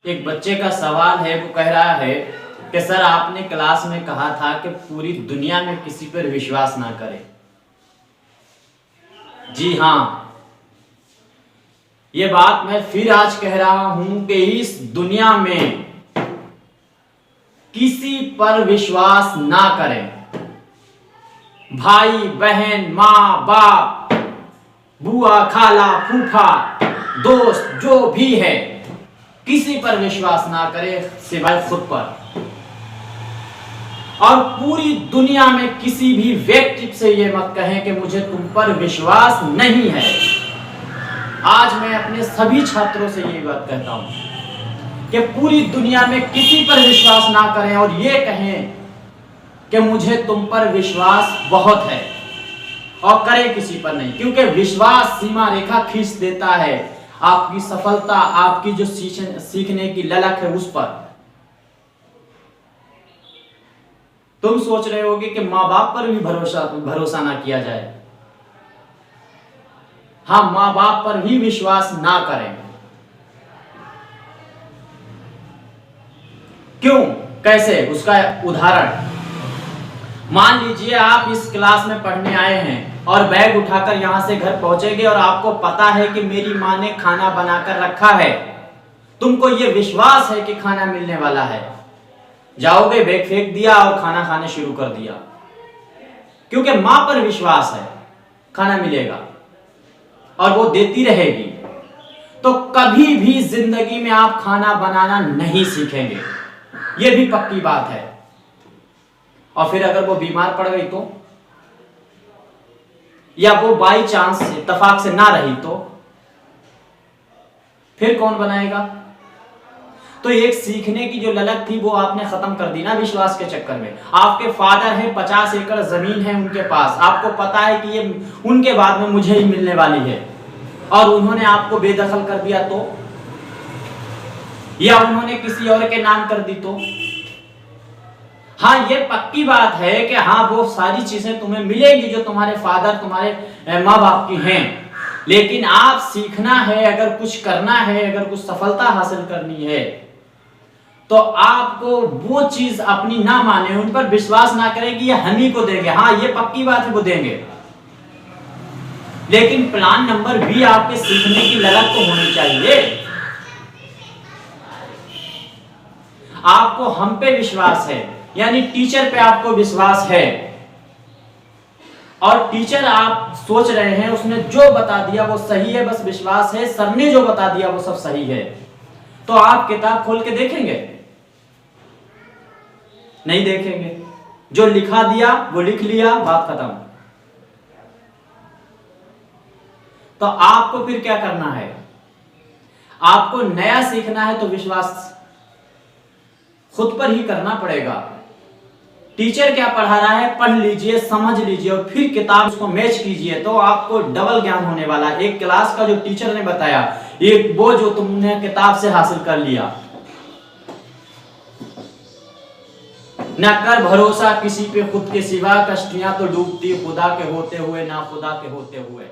एक बच्चे का सवाल है, वो कह रहा है कि सर आपने क्लास में कहा था कि पूरी दुनिया में किसी पर विश्वास ना करें। जी हाँ, ये बात मैं फिर आज कह रहा हूं कि इस दुनिया में किसी पर विश्वास ना करें। भाई बहन, माँ बाप, बुआ खाला फूफा, दोस्त जो भी है, किसी पर विश्वास ना करें सिवाय खुद पर। और पूरी दुनिया में किसी भी व्यक्ति से ये मत कहें कि मुझे तुम पर विश्वास नहीं है। आज मैं अपने सभी छात्रों से ये बात कहता हूं कि पूरी दुनिया में किसी पर विश्वास ना करें और ये कहें कि मुझे तुम पर विश्वास बहुत है, और करें किसी पर नहीं। क्योंकि विश्वास सीमा रेखा खींच देता है आपकी सफलता, आपकी जो सीखने की ललक है उस पर। तुम सोच रहे होगे कि माँ बाप पर भी भरोसा ना किया जाए। हाँ, माँ बाप पर भी विश्वास ना करें। क्यों, कैसे, उसका उदाहरण मान लीजिए आप इस क्लास में पढ़ने आए हैं और बैग उठाकर यहां से घर पहुंचेंगे और आपको पता है कि मेरी मां ने खाना बनाकर रखा है। तुमको यह विश्वास है कि खाना मिलने वाला है। जाओगे, बैग फेंक दिया और खाना खाने शुरू कर दिया, क्योंकि मां पर विश्वास है खाना मिलेगा और वो देती रहेगी। तो कभी भी जिंदगी में आप खाना बनाना नहीं सीखेंगे, यह भी पक्की बात है। और फिर अगर वो बीमार पड़ गई तो, या वो बाई चांस इत्तेफाक से ना रही तो फिर कौन बनाएगा? तो एक सीखने की जो ललक थी वो आपने खत्म कर दी ना विश्वास के चक्कर में। आपके फादर है, 50 एकड़ जमीन है उनके पास, आपको पता है कि ये उनके बाद में मुझे ही मिलने वाली है, और उन्होंने आपको बेदखल कर दिया तो, या उन्होंने किसी और के नाम कर दी तो। हाँ, ये पक्की बात है कि हाँ वो सारी चीजें तुम्हें मिलेंगी जो तुम्हारे फादर, तुम्हारे माँ बाप की हैं। लेकिन आप सीखना है, अगर कुछ करना है, अगर कुछ सफलता हासिल करनी है, तो आपको वो चीज अपनी ना माने, उन पर विश्वास ना करें कि ये हम ही को देंगे। हाँ, ये पक्की बात है, वो देंगे, लेकिन प्लान नंबर भी आपके सीखने की ललक तो होनी चाहिए। आपको हम पे विश्वास है, यानी टीचर पे आपको विश्वास है, और टीचर आप सोच रहे हैं उसने जो बता दिया वो सही है, बस विश्वास है सर ने जो बता दिया वो सब सही है। तो आप किताब खोल के देखेंगे? नहीं देखेंगे। जो लिखा दिया वो लिख लिया, बात खत्म। तो आपको फिर क्या करना है? आपको नया सीखना है तो विश्वास खुद पर ही करना पड़ेगा। टीचर क्या पढ़ा रहा है पढ़ लीजिए, समझ लीजिए, और फिर किताब उसको मैच कीजिए, तो आपको डबल ज्ञान होने वाला है। एक क्लास का जो टीचर ने बताया, एक वो जो तुमने किताब से हासिल कर लिया। न कर भरोसा किसी पे खुद के सिवा, कश्तियां तो डूबती खुदा के होते हुए, ना खुदा के होते हुए।